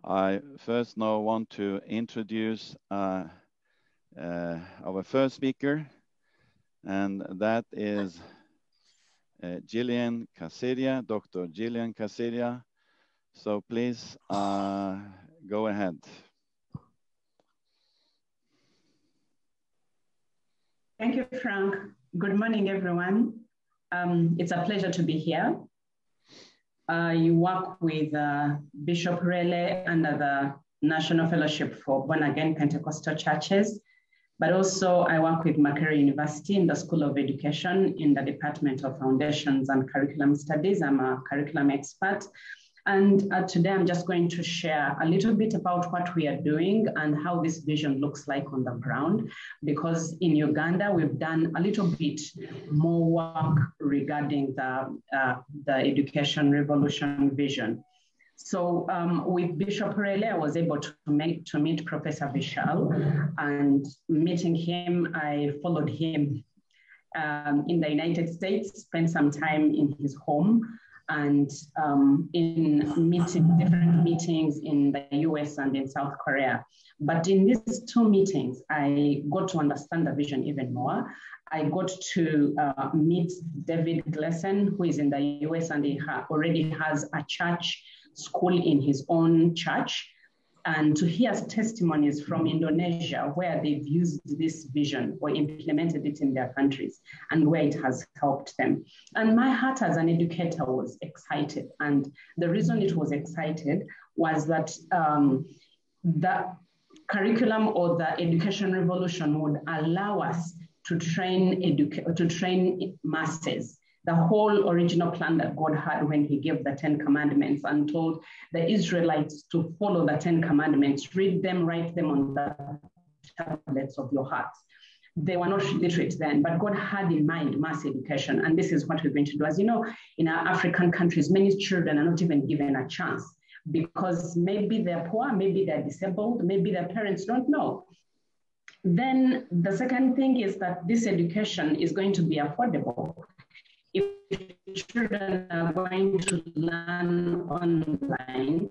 I first now want to introduce our first speaker, and that is Gillian Kasirye, Dr. Gillian Kasirye. So please go ahead. Thank you, Frank. Good morning, everyone. It's a pleasure to be here. You work with Bishop Rele under the National Fellowship for Born Again Pentecostal Churches, but also I work with Makerere University in the School of Education in the Department of Foundations and Curriculum Studies. I'm a curriculum expert. And today I'm just going to share a little bit about what we are doing and how this vision looks like on the ground, because in Uganda, we've done a little bit more work regarding the education revolution vision. So with Bishop Rele, I was able to meet Professor Vishal, and meeting him, I followed him in the United States, spent some time in his home, and in different meetings in the US and in South Korea. But in these two meetings, I got to understand the vision even more. I got to meet David Gillian, who is in the US, and he already has a church school in his own church, and to hear testimonies from Indonesia where they've used this vision or implemented it in their countries and where it has helped them. And my heart as an educator was excited. And the reason it was excited was that the curriculum or the education revolution would allow us to train masses. The whole original plan that God had when he gave the 10 commandments and told the Israelites to follow the 10 commandments, read them, write them on the tablets of your hearts. They were not literate then, but God had in mind mass education. And this is what we're going to do. As you know, in our African countries, many children are not even given a chance because maybe they're poor, maybe they're disabled, maybe their parents don't know. Then the second thing is that this education is going to be affordable. If children are going to learn online,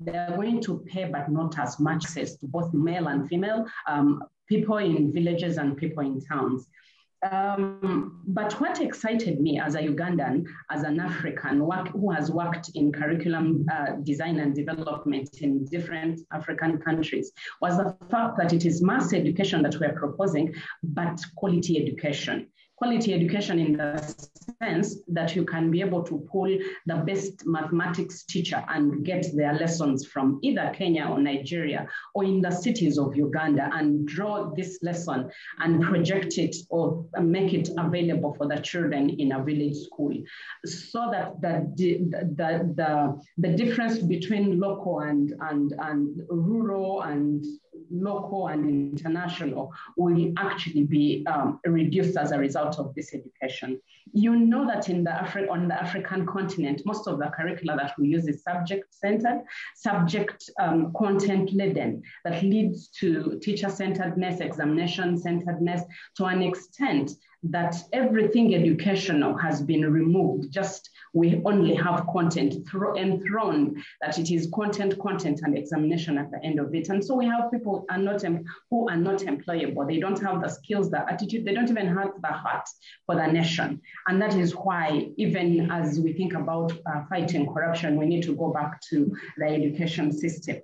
they're going to pay, but not as much access to both male and female, people in villages and people in towns. But what excited me as a Ugandan, as an African who has worked in curriculum design and development in different African countries, was the fact that it is mass education that we're proposing, but quality education. Quality education in the sense that you can be able to pull the best mathematics teacher and get their lessons from either Kenya or Nigeria or in the cities of Uganda and draw this lesson and project it or make it available for the children in a village school, so that the difference between local and rural and local and international will actually be reduced as a result of this education. You know that on the African continent, most of the curricula that we use is subject-centered, content-laden, that leads to teacher-centeredness, examination-centeredness, to an extent that everything educational has been removed. Just we only have content enthroned, that it is content, and examination at the end of it. And so we have people who are not employable. They don't have the skills, the attitude, they don't even have the heart for the nation. And that is why, even as we think about fighting corruption, we need to go back to the education system.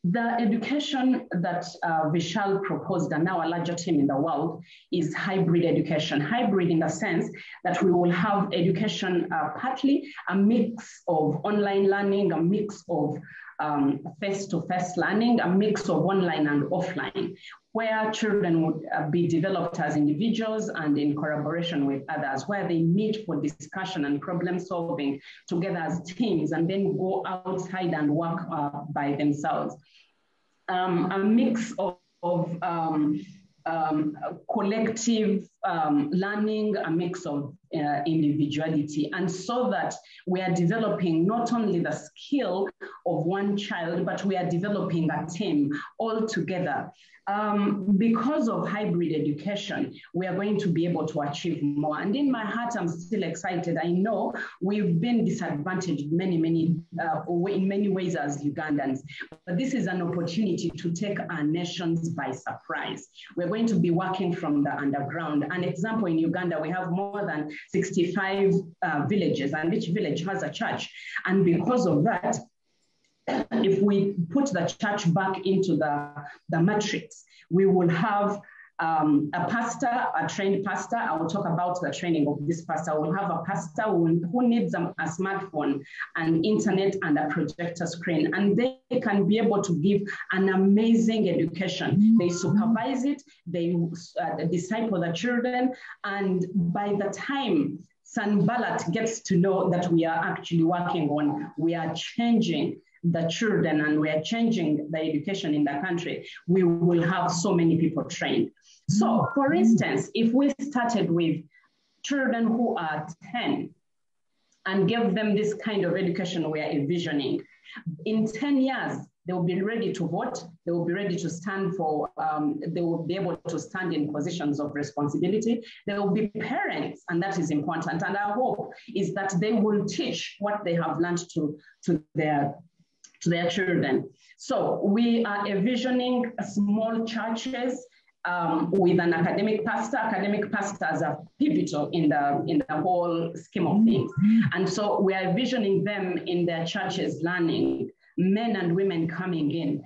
The education that Vishal proposed, and now a larger team in the world, is hybrid education. Hybrid in the sense that we will have education partly a mix of online learning, a mix of face-to-face learning, a mix of online and offline, where children would be developed as individuals and in collaboration with others, where they meet for discussion and problem solving together as teams, and then go outside and work by themselves. A mix of collective learning, a mix of individuality, and so that we are developing not only the skill of one child, but we are developing a team all together. Because of hybrid education, we are going to be able to achieve more. And in my heart, I'm still excited. I know we've been disadvantaged in many ways as Ugandans, but this is an opportunity to take our nations by surprise. We're going to be working from the underground. An example, in Uganda, we have more than 65 villages, and each village has a church. And because of that, if we put the church back into the matrix, we will have a pastor, a trained pastor. I will talk about the training of this pastor. We'll have a pastor who needs a smartphone and internet and a projector screen, and they can be able to give an amazing education. They supervise it, they disciple the children, and by the time Sanballat gets to know that we are actually working on, we are changing the children and we are changing the education in the country, we will have so many people trained. So for instance, if we started with children who are 10 and gave them this kind of education we are envisioning, in 10 years, they will be ready to vote, they will be ready to stand for, they will be able to stand in positions of responsibility, they will be parents, and that is important. And our hope is that they will teach what they have learned to their children. So we are envisioning small churches with an academic pastor. Academic pastors are pivotal in the whole scheme of things. And so we are envisioning them in their churches learning, men and women coming in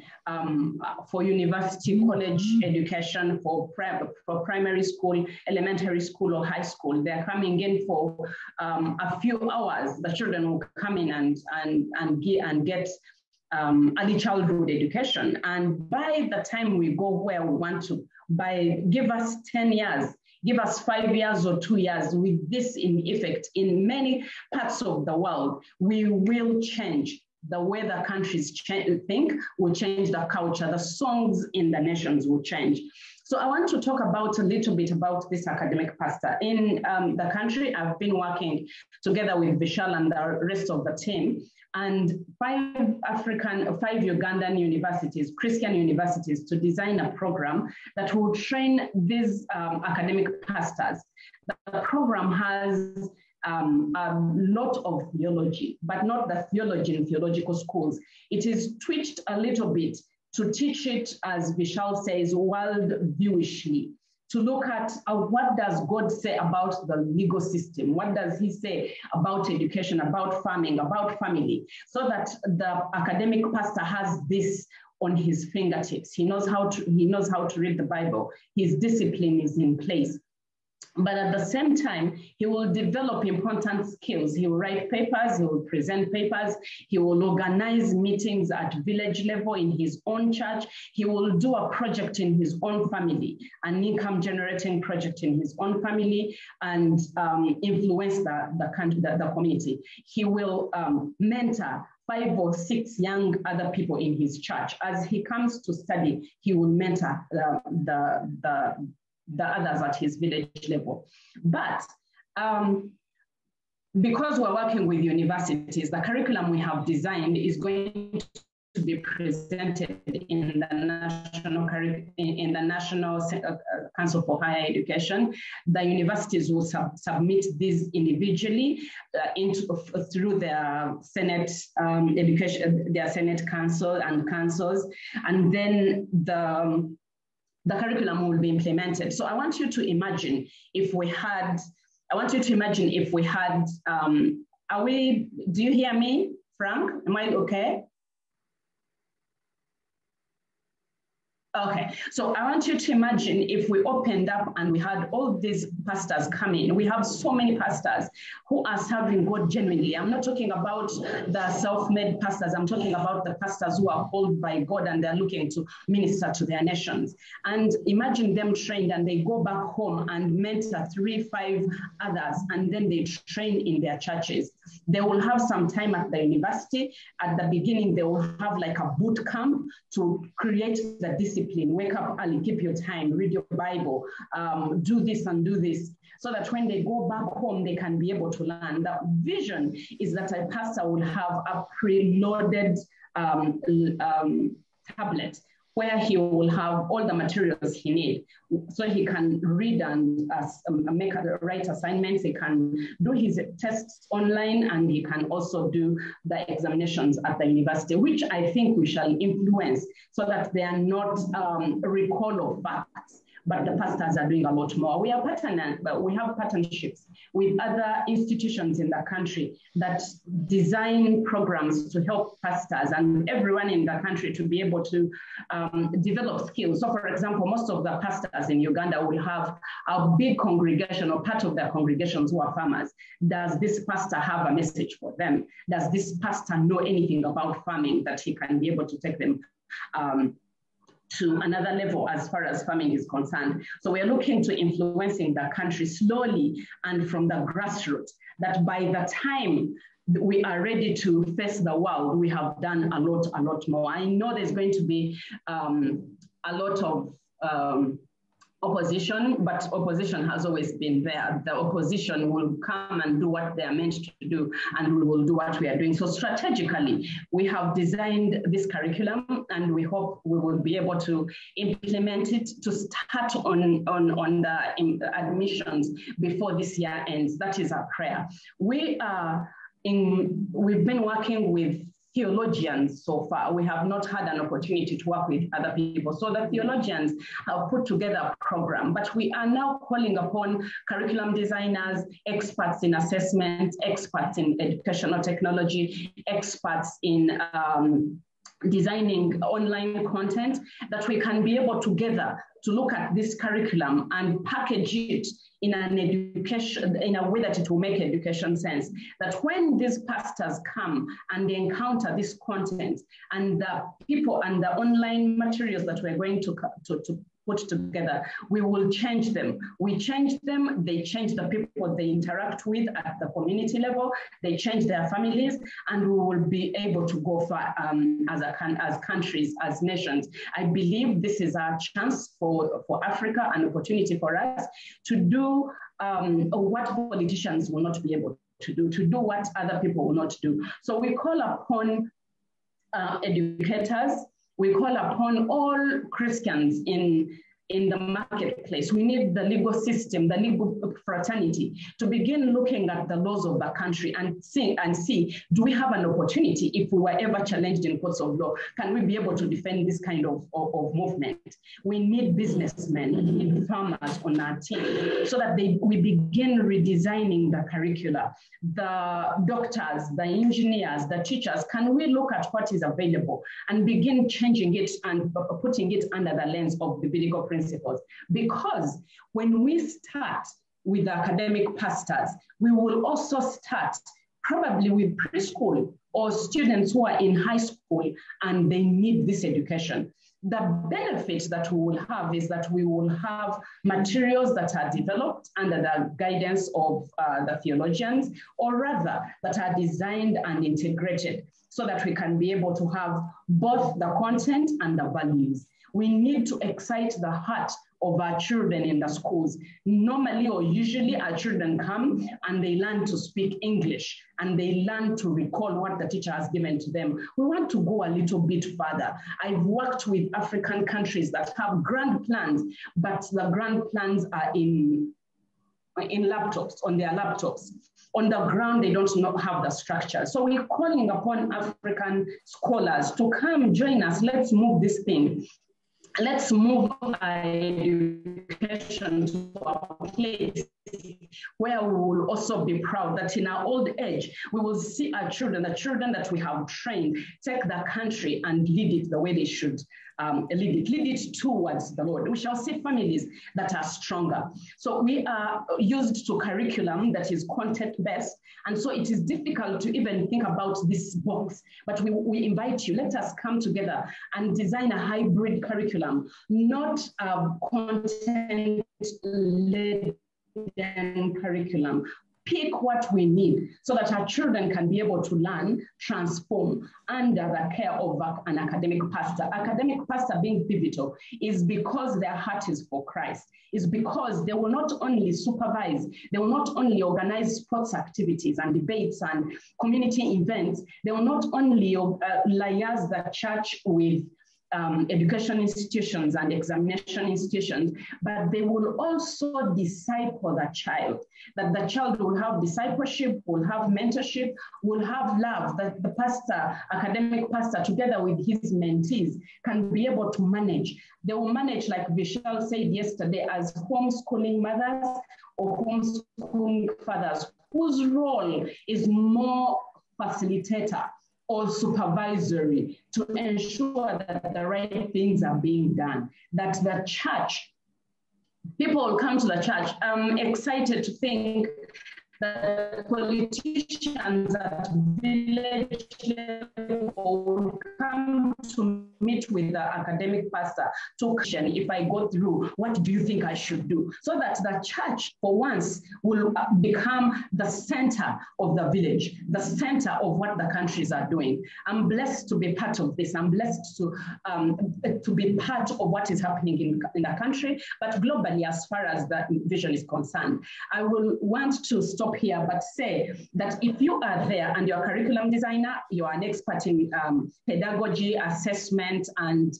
for university, college education, for primary school, elementary school, or high school. They're coming in for a few hours. The children will come in and get early childhood education. And by the time we go where we want to, give us 10 years, give us 5 years or 2 years, with this in effect in many parts of the world, we will change the way the countries think, will change the culture, the songs in the nations will change. So I want to talk a little bit about this academic pastor. In the country, I've been working together with Vishal and the rest of the team, and 5 Ugandan universities, Christian universities, to design a program that will train these academic pastors. The program has a lot of theology, but not the theology in theological schools. It is twitched a little bit to teach it, as Vishal says, world-viewishly, to look at what does God say about the legal system? What does he say about education, about farming, about family? So that the academic pastor has this on his fingertips. He knows how to read the Bible. His discipline is in place. But at the same time, he will develop important skills. He will write papers, he will present papers, he will organize meetings at village level in his own church, he will do a project in his own family, an income generating project in his own family, and influence the community. He will mentor 5 or 6 young other people in his church. As he comes to study, he will mentor the others at his village level. But because we're working with universities, the curriculum we have designed is going to be presented in the National Council for Higher Education. The universities will submit these individually through their Senate their Senate Council and councils, and then the curriculum will be implemented. So I want you to imagine if we had, do you hear me, Frank? Am I okay? Okay, so I want you to imagine if we opened up and we had all these pastors come in. We have so many pastors who are serving God genuinely. I'm not talking about the self-made pastors. I'm talking about the pastors who are called by God and they're looking to minister to their nations. And imagine them trained and they go back home and mentor 3, 5 others, and then they train in their churches. They will have some time at the university. At the beginning, they will have like a boot camp to create the discipline. Wake up early, keep your time, read your Bible, do this and do this, so that when they go back home, they can be able to learn. The vision is that a pastor will have a preloaded tablet where he will have all the materials he needs. So he can read and write assignments, he can do his tests online, and he can also do the examinations at the university, which I think we shall influence so that they are not recall of facts, but the pastors are doing a lot more. We have partnerships with other institutions in the country that design programs to help pastors and everyone in the country to be able to develop skills. So for example, most of the pastors in Uganda will have a big congregation, or part of their congregations who are farmers. Does this pastor have a message for them? Does this pastor know anything about farming that he can be able to take them to another level as far as farming is concerned? So we're looking to influencing the country slowly and from the grassroots, that by the time we are ready to face the world, we have done a lot more. I know there's going to be a lot of opposition, but opposition has always been there. The opposition will come and do what they are meant to do, and we will do what we are doing. So strategically, we have designed this curriculum, and we hope we will be able to implement it to start on the admissions before this year ends. That is our prayer. We've been working with theologians so far. We have not had an opportunity to work with other people. So the theologians have put together a program, but we are now calling upon curriculum designers, experts in assessment, experts in educational technology, experts in designing online content, that we can be able together to look at this curriculum and package it in a way that it will make education sense. That when these pastors come and they encounter this content and the people and the online materials that we're going to put together, we will change them. We change them, they change the people they interact with at the community level, they change their families, and we will be able to go far as countries, as nations. I believe this is our chance for Africa, an opportunity for us to do what politicians will not be able to do what other people will not do. So we call upon educators, we call upon all Christians in the marketplace. We need the legal system, the legal fraternity to begin looking at the laws of the country and see, do we have an opportunity if we were ever challenged in courts of law? Can we be able to defend this kind of movement? We need businessmen, we need farmers on our team so that we begin redesigning the curricula. The doctors, the engineers, the teachers, can we look at what is available and begin changing it and putting it under the lens of the biblical principles? Because when we start with the academic pastors, we will also start probably with preschool or students who are in high school and they need this education. The benefit that we will have is that we will have materials that are developed under the guidance of the theologians, or rather that are designed and integrated so that we can be able to have both the content and the values. We need to excite the heart of our children in the schools. Normally or usually our children come and they learn to speak English and they learn to recall what the teacher has given to them. We want to go a little bit further. I've worked with African countries that have grand plans, but the grand plans are in laptops, on their laptops. On the ground, they don't have the structure. So we're calling upon African scholars to come join us. Let's move this thing. Let's move our education to a place where we will also be proud that in our old age, we will see our children, the children that we have trained, take the country and lead it the way they should lead it towards the Lord. We shall see families that are stronger. So we are used to curriculum that is content-based, and so it is difficult to even think about this box, but we invite you, let us come together and design a hybrid curriculum, not a content-led curriculum, pick what we need so that our children can be able to learn, transform under the care of an academic pastor. Academic pastor being pivotal is because their heart is for Christ. Is because they will not only supervise, they will not only organize sports activities and debates and community events, they will not only liaise the church with education institutions and examination institutions, but they will also disciple the child, that the child will have discipleship, will have mentorship, will have love, that the pastor, academic pastor, together with his mentees, can be able to manage. They will manage, like Vishal said yesterday, as homeschooling mothers or homeschooling fathers, whose role is more facilitator or supervisory to ensure that the right things are being done, that the church, people will come to the church. I'm excited to think that politicians at village level will come to meet with the academic pastor to question, if I go through, what do you think I should do? So that the church, for once, will become the center of the village, the center of what the countries are doing. I'm blessed to be part of this. I'm blessed to be part of what is happening in the country, but globally, as far as the vision is concerned. I will want to stop here, but say that if you are there and you're a curriculum designer, you're an expert in pedagogy, assessment, and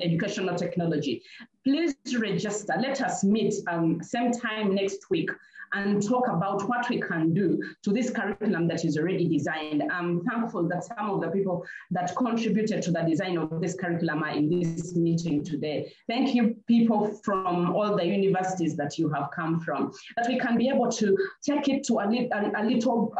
educational technology, please register. Let us meet same time next week and talk about what we can do to this curriculum that is already designed. I'm thankful that some of the people that contributed to the design of this curriculum are in this meeting today. Thank you, people from all the universities that you have come from, that we can be able to take it to a little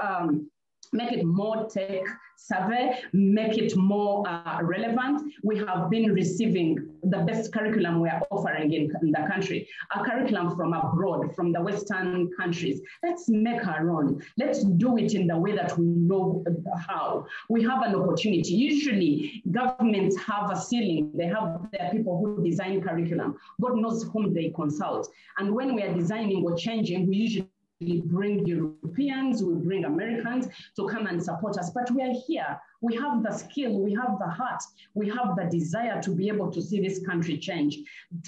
make it more tech savvy, make it more relevant. We have been receiving the best curriculum we are offering in the country, a curriculum from abroad, from the Western countries. Let's make our own. Let's do it in the way that we know how. We have an opportunity. Usually, governments have a ceiling. They have their people who design curriculum. God knows whom they consult. And when we are designing or changing, we usually bring Europeans, we bring Americans to come and support us, but we are here. We have the skill, we have the heart, we have the desire to be able to see this country change,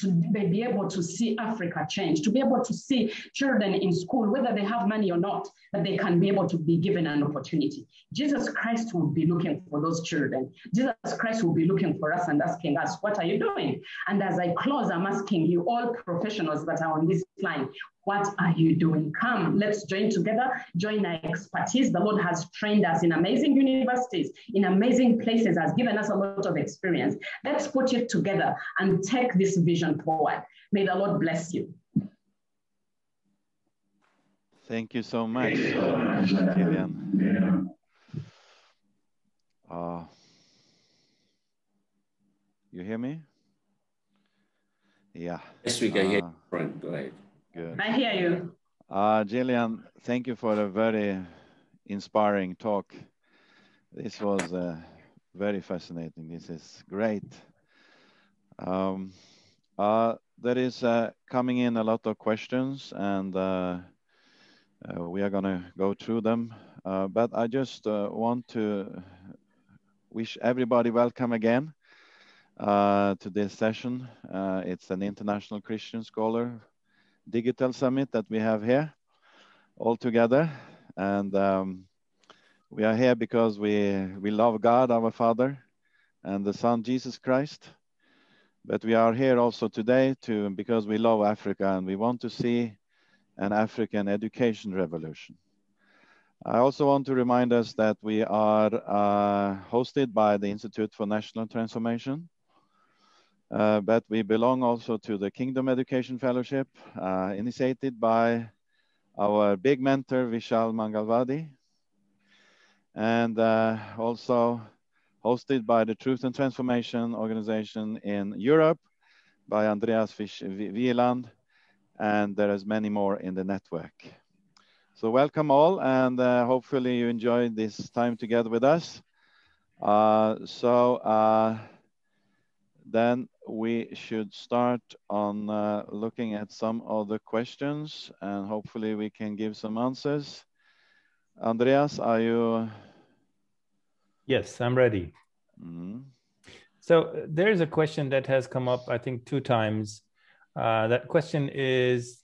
to be able to see Africa change, to be able to see children in school, whether they have money or not, that they can be able to be given an opportunity. Jesus Christ will be looking for those children. Jesus Christ will be looking for us and asking us, what are you doing? And as I close, I'm asking you, all professionals that are on this line, what are you doing? Come, let's join together, join our expertise. The Lord has trained us in amazing universities, in amazing places, has given us a lot of experience. Let's put it together and take this vision forward. May the Lord bless you. Thank you so much, Gillian. You hear me? Yeah. Yes, we can hear you, Frank. Go ahead. Good. I hear you. Gillian, thank you for a very inspiring talk. This was very fascinating. This is great. There is coming in a lot of questions, and we are going to go through them. But I just want to wish everybody welcome again to this session. It's an International Christian Scholar Digital Summit that we have here all together. And we are here because we love God, our Father, and the Son, Jesus Christ. But we are here also today because we love Africa and we want to see an African education revolution. I also want to remind us that we are hosted by the Institute for National Transformation, but we belong also to the Kingdom Education Fellowship, initiated by our big mentor, Vishal Mangalwadi, and also hosted by the Truth and Transformation Organization in Europe by Andreas Wieland, and there is many more in the network. So welcome all, and hopefully you enjoyed this time together with us. then we should start on looking at some of the questions, and hopefully we can give some answers. Andreas, are you? Yes, I'm ready. Mm-hmm. So there's a question that has come up, I think, 2 times. That question is,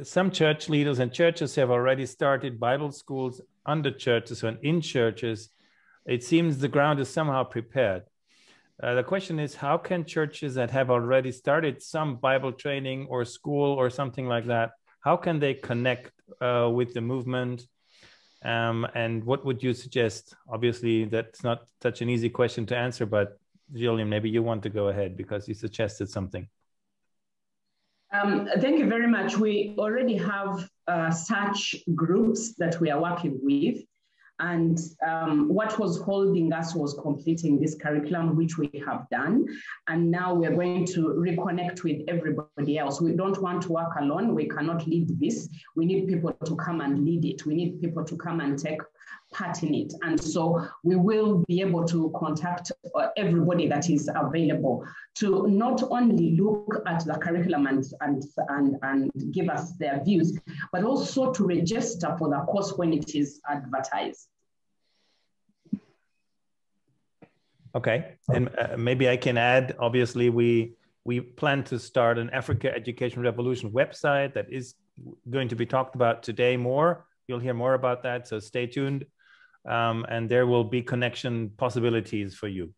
some church leaders and churches have already started Bible schools under churches and in churches. It seems the ground is somehow prepared. The question is, how can churches that have already started some Bible training or school or something like that, how can they connect with the movement? And what would you suggest? Obviously, that's not such an easy question to answer, but Gillian, maybe you want to go ahead because you suggested something. Thank you very much. We already have such groups that we are working with. And what was holding us was completing this curriculum, which we have done. And now we're going to reconnect with everybody else. We don't want to work alone. We cannot lead this. We need people to come and lead it. We need people to come and take part in it. And so we will be able to contact everybody that is available to not only look at the curriculum and give us their views, but also to register for the course when it is advertised. Okay, and maybe I can add, obviously, we plan to start an Africa Education Revolution website that is going to be talked about today more. You'll hear more about that, so stay tuned. And there will be connection possibilities for you.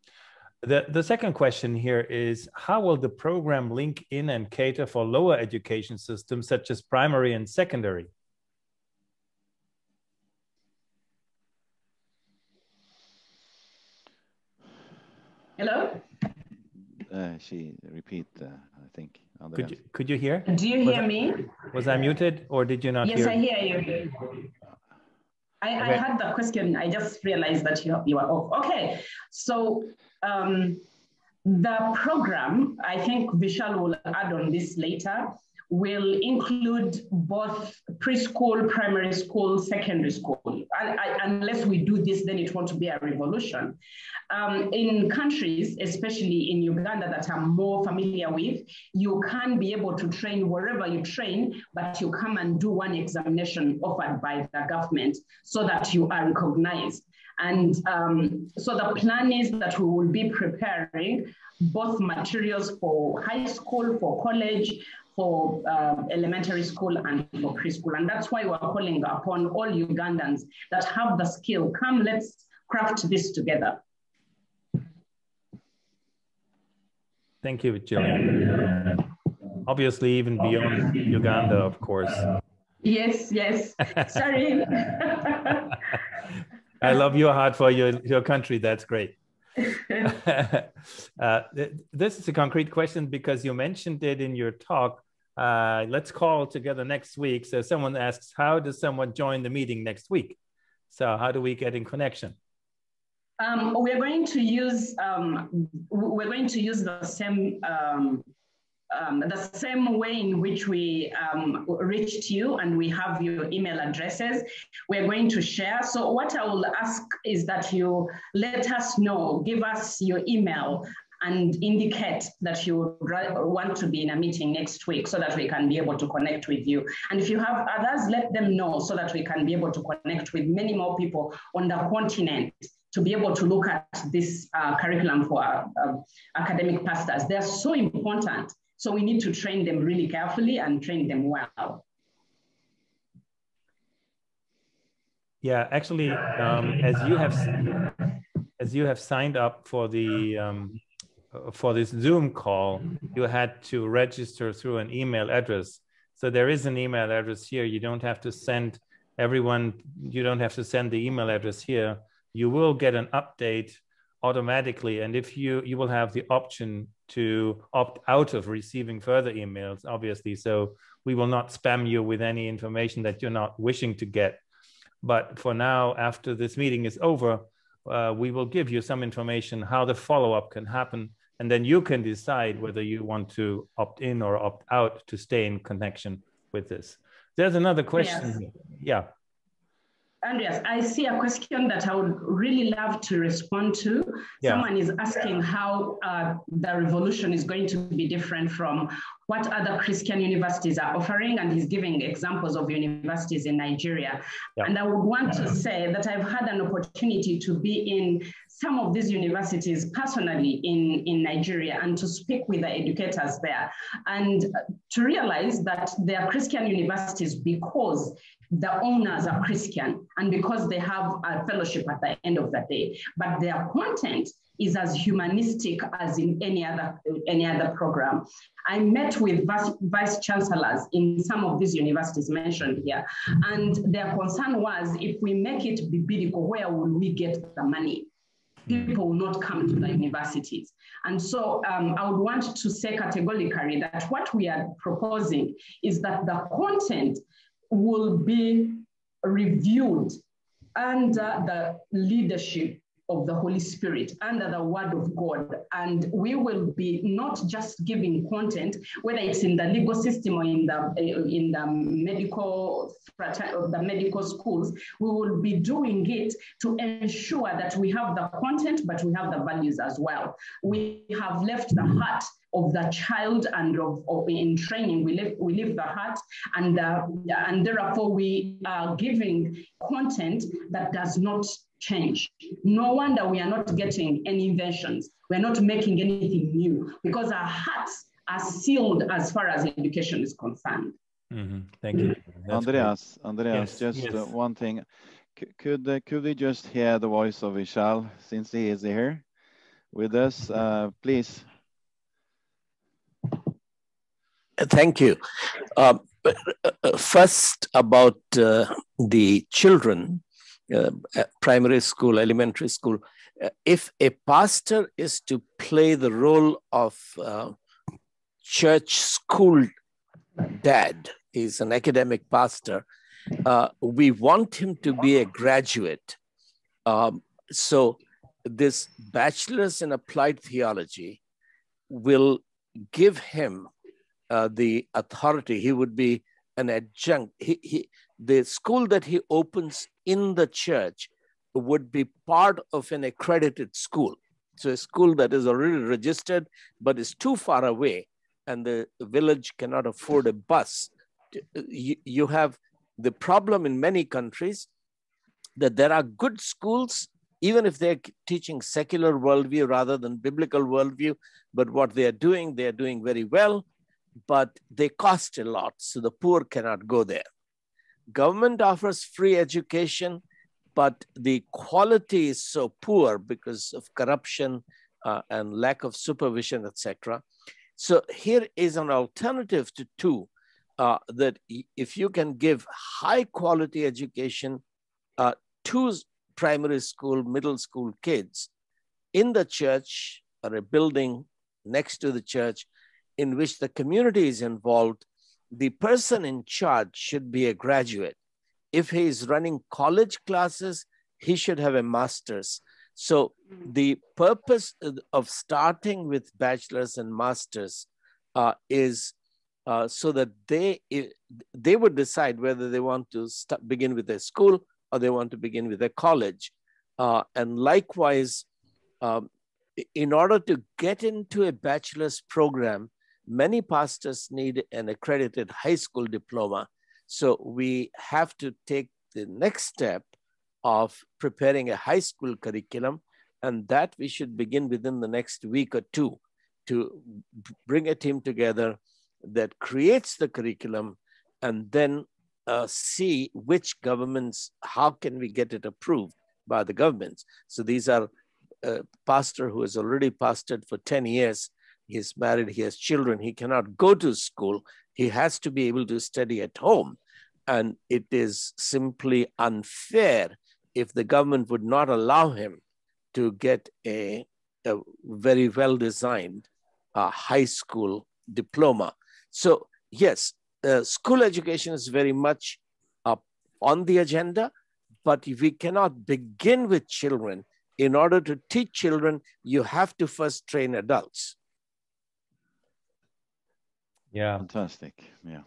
The second question here is, how will the program link in and cater for lower education systems such as primary and secondary? Hello? She repeat, I think. Could you hear? Do you hear me? Was I muted or did you not hear? Yes, I hear you. I had the question. I just realized that you are off. Okay, so the program, I think Vishal will add on this later, will include both preschool, primary school, secondary school. Unless we do this, then it won't be a revolution. In countries, especially in Uganda that I'm more familiar with, you can be able to train wherever you train, but you come and do one examination offered by the government so that you are recognized. And so the plan is that we will be preparing both materials for high school, for college, for elementary school and for preschool. And that's why we're calling upon all Ugandans that have the skill. Come, let's craft this together. Thank you, Gillian. Obviously, even beyond Uganda, of course. Yes, yes. Sorry. I love your heart for your country. That's great. This is a concrete question because you mentioned it in your talk. Let's call together next week. So someone asks, how does someone join the meeting next week? So how do we get in connection? We're going to use the same way in which we reached you, and we have your email addresses. We're going to share. So what I will ask is that you let us know, give us your email and indicate that you want to be in a meeting next week so that we can be able to connect with you. And if you have others, let them know so that we can be able to connect with many more people on the continent to be able to look at this curriculum for academic pastors. They're so important. So we need to train them really carefully and train them well. Yeah, actually, as you have signed up for the for this Zoom call, you had to register through an email address. So there is an email address here. You don't have to send everyone. You don't have to send the email address here. You will get an update automatically, and if you will have the option to opt out of receiving further emails, obviously. So we will not spam you with any information that you're not wishing to get. But for now, after this meeting is over, we will give you some information how the follow-up can happen, and then you can decide whether you want to opt in or opt out to stay in connection with this. There's another question. Yes. Yeah. Andreas, I see a question that I would really love to respond to. Yeah. Someone is asking how the revolution is going to be different from what other Christian universities are offering, and he's giving examples of universities in Nigeria. Yeah. And I would want to say that I've had an opportunity to be in some of these universities personally in Nigeria and to speak with the educators there and to realize that they are Christian universities because the owners are Christian and because they have a fellowship at the end of the day, but their content is as humanistic as in any other program. I met with vice chancellors in some of these universities mentioned here, and their concern was, if we make it biblical, where will we get the money? People will not come to the universities. And so I would want to say categorically that what we are proposing is that the content will be reviewed under the leadership of the Holy Spirit, under the Word of God. And we will be not just giving content, whether it's in the legal system or in the medical schools, we will be doing it to ensure that we have the content, but we have the values as well. We have left the heart of the child, and in training, we leave the heart, and therefore we are giving content that does not change. No wonder we are not getting any inventions. We're not making anything new because our hearts are sealed as far as education is concerned. Mm-hmm. Thank you. That's Andreas, yes, just yes. one thing. Could we just hear the voice of Vishal since he is here with us, please? Thank you. First, about the children, primary school, elementary school. If a pastor is to play the role of church school dad, he's an academic pastor, we want him to be a graduate. So this bachelor's in applied theology will give him the authority. He would be an adjunct. The school that he opens in the church would be part of an accredited school. So a school that is already registered, but is too far away, and the village cannot afford a bus. You have the problem in many countries that there are good schools, even if they're teaching secular worldview rather than biblical worldview, but what they are doing very well, but they cost a lot, so the poor cannot go there. Government offers free education, but the quality is so poor because of corruption and lack of supervision, etc. So here is an alternative to two, that if you can give high quality education to primary school, middle school kids in the church or a building next to the church in which the community is involved, the person in charge should be a graduate. If he is running college classes, he should have a master's. So the purpose of starting with bachelor's and master's is so that they would decide whether they want to begin with a school or they want to begin with a college. And likewise, in order to get into a bachelor's program, many pastors need an accredited high school diploma. So we have to take the next step of preparing a high school curriculum, and that we should begin within the next week or two to bring a team together that creates the curriculum, and then see which governments, how can we get it approved by the governments. So these are a pastor who has already pastored for 10 years. He's married, he has children, he cannot go to school. He has to be able to study at home. And it is simply unfair if the government would not allow him to get a very well-designed high school diploma. So yes, school education is very much on the agenda, but we cannot begin with children. In order to teach children, you have to first train adults. Yeah. Fantastic. Yeah.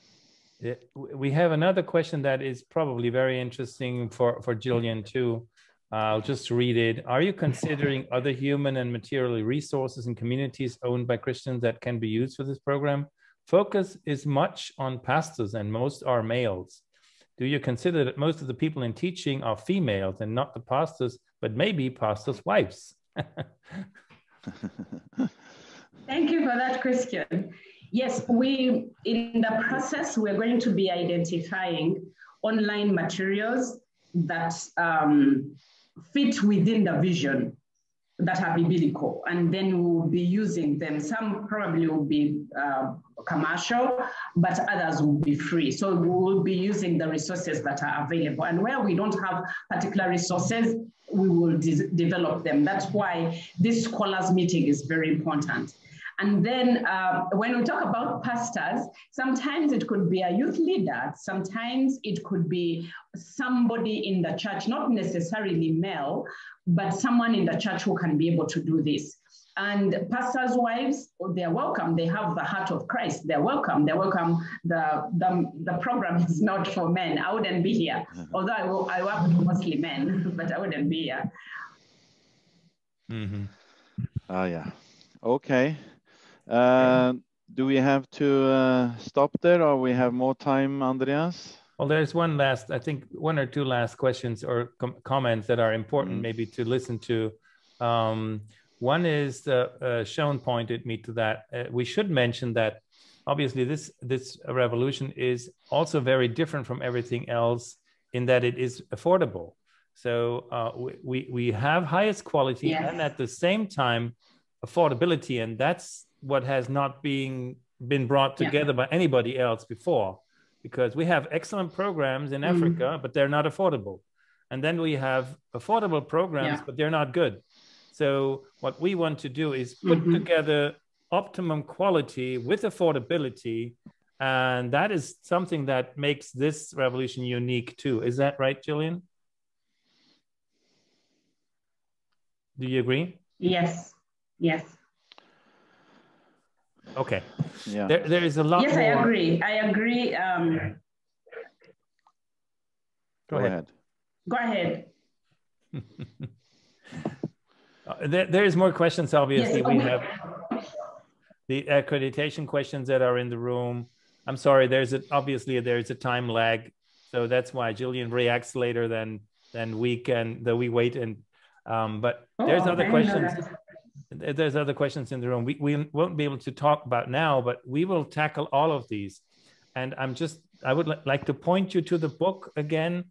We have another question that is probably very interesting for Gillian too. I'll just read it. Are you considering other human and material resources and communities owned by Christians that can be used for this program? Focus is much on pastors and most are males. Do you consider that most of the people in teaching are females and not the pastors, but maybe pastors' wives? Thank you for that question. Yes, in the process, we're going to be identifying online materials that fit within the vision that are biblical, and then we'll be using them. Some probably will be commercial, but others will be free. So we will be using the resources that are available. And where we don't have particular resources, we will develop them. That's why this scholars meeting is very important. And then when we talk about pastors, sometimes it could be a youth leader, sometimes it could be somebody in the church, not necessarily male, but someone in the church who can be able to do this. And pastors' wives, they're welcome. They have the heart of Christ. They're welcome. They're welcome. The program is not for men. I wouldn't be here. Although I work with mostly men, but I wouldn't be here. Mm-hmm. Yeah. Okay. Do we have to stop there, or we have more time, Andreas? Well, there's one last, I think one or two last questions or comments that are important maybe to listen to. One is Sean pointed me to that. We should mention that obviously this revolution is also very different from everything else in that it is affordable. So we have highest quality, yes, and at the same time affordability, and that's what has not been brought together by anybody else before, because we have excellent programs in Africa, but they're not affordable. And then we have affordable programs, but they're not good. So what we want to do is put together optimum quality with affordability. And that is something that makes this revolution unique too. Is that right, Gillian? Do you agree? Yes, yes. Okay. Yeah. There is a lot more. Yes, I agree. I agree. Go ahead. Go ahead. There is more questions, obviously. Yes, we have the accreditation questions that are in the room. I'm sorry, obviously there's a time lag. So that's why Gillian reacts later than we wait. And but there's other questions. There's other questions in the room. We won't be able to talk about now, but we will tackle all of these. And I would like to point you to the book again,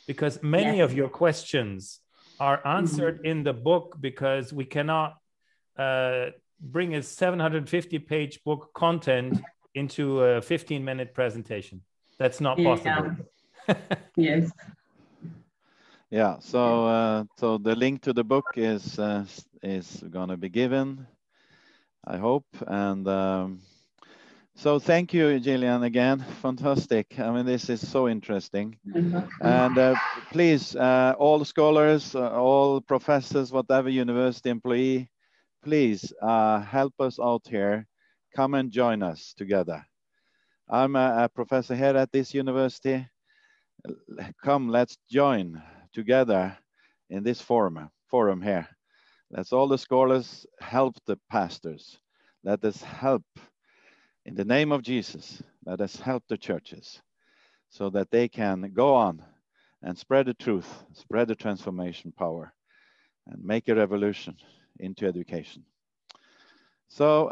because many of your questions are answered in the book, because we cannot bring a 750-page book content into a 15-minute presentation. That's not possible. Yes. Yeah, so the link to the book is going to be given, I hope. And so thank you, Gillian, again. Fantastic. I mean, this is so interesting. And please, all scholars, all professors, whatever university employee, please help us out here. Come and join us together. I'm a professor here at this university. Come, let's join together in this forum here. Let's all the scholars help the pastors. Let us help in the name of Jesus. Let us help the churches so that they can go on and spread the truth, spread the transformation power, and make a revolution into education. So